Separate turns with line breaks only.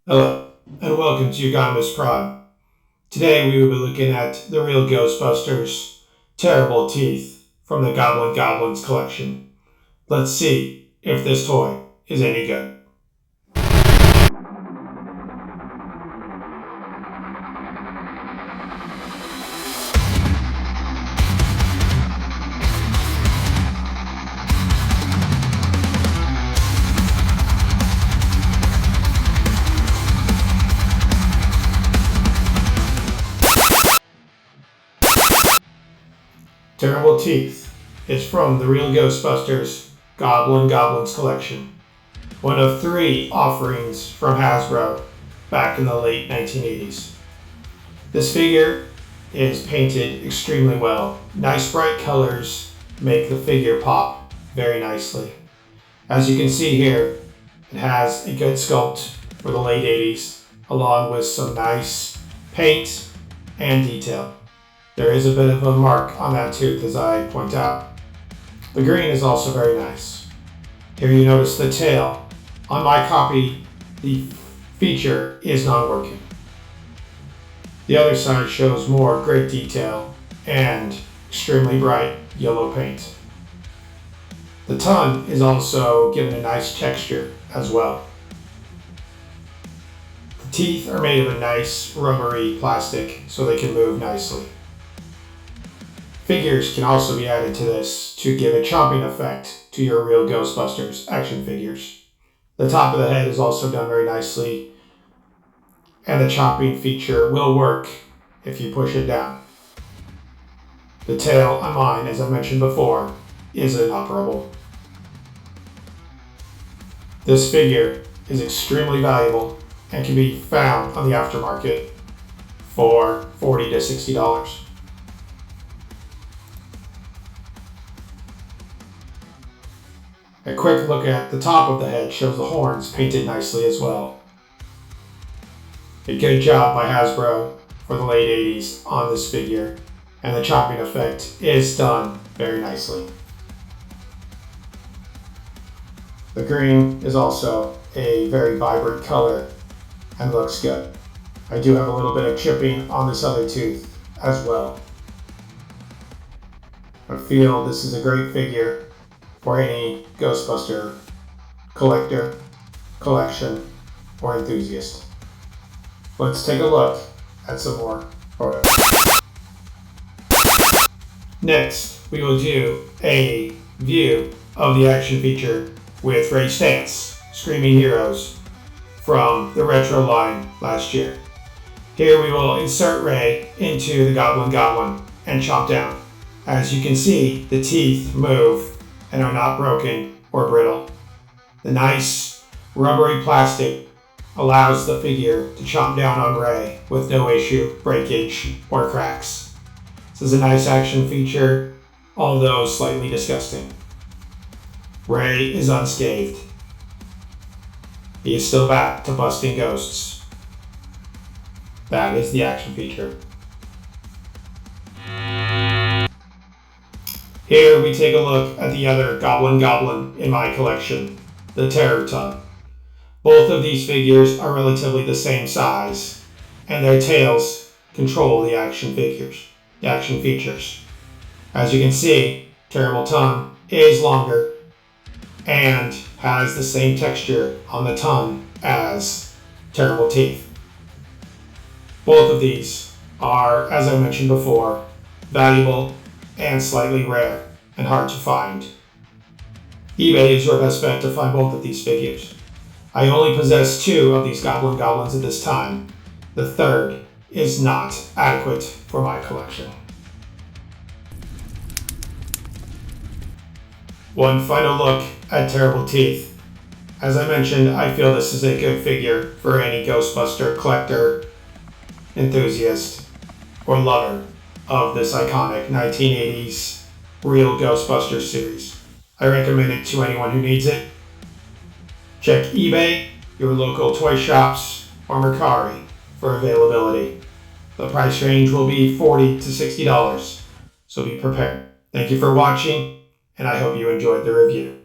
Hello, and welcome to Economist Prime. Today we will be looking at the REAL Ghostbusters TERRIBLE Teeth from the Goblins collection. Let's see if this toy is any good. Terrible Teeth is from the REAL Ghostbusters Goblins collection, one of 3 offerings from Hasbro back in the late 1980s. This figure is painted extremely well. Nice bright colors make the figure pop very nicely. As you can see here, it has a good sculpt for the late 80s, along with some nice paint and detail. There is a bit of a mark on that tooth, as I point out. The green is also very nice. Here you notice the tail. On my copy, the feature is not working. The other side shows more great detail and extremely bright yellow paint. The tongue is also given a nice texture as well. The teeth are made of a nice rubbery plastic so they can move nicely. Figures can also be added to this to give a chomping effect to your REAL Ghostbusters action figures. The top of the head is also done very nicely, and the chomping feature will work if you push it down. The tail on mine, as I mentioned before, is inoperable. This figure is extremely valuable and can be found on the aftermarket for $40 to $60. A quick look at the top of the head shows the horns painted nicely as well. A good job by Hasbro for the late 80s on this figure, and the chopping effect is done very nicely. The green is also a very vibrant color and looks good. I do have a little bit of chipping on this other tooth as well. I feel this is a great figure for any Ghostbuster collector, collection, or enthusiast. Let's take a look at some more photos. Next, we will do a view of the action feature with Ray Stantz, Screaming Heroes, from the retro line last year. Here we will insert Ray into the Goblin and chomp down. As you can see, the teeth move and are not broken or brittle. The nice rubbery plastic allows the figure to chomp down on Ray with no issue, breakage, or cracks. This is a nice action feature, although slightly disgusting. Ray is unscathed. He is still back to busting ghosts. That is the action feature. Here we take a look at the other Goblin in my collection, the Terror Tongue. Both of these figures are relatively the same size, and their tails control the action features. As you can see, Terrible Tongue is longer and has the same texture on the tongue as Terrible Teeth. Both of these are, as I mentioned before, valuable and slightly rare and hard to find. eBay is your best bet to find both of these figures. I only possess 2 of these Goblins at this time. The third is not adequate for my collection. One final look at Terrible Teeth. As I mentioned, I feel this is a good figure for any Ghostbuster collector, enthusiast, or lover of this iconic 1980s REAL Ghostbusters series. I recommend it to anyone who needs it. Check eBay, your local toy shops, or Mercari for availability. The price range will be $40 to $60, so be prepared. Thank you for watching, and I hope you enjoyed the review.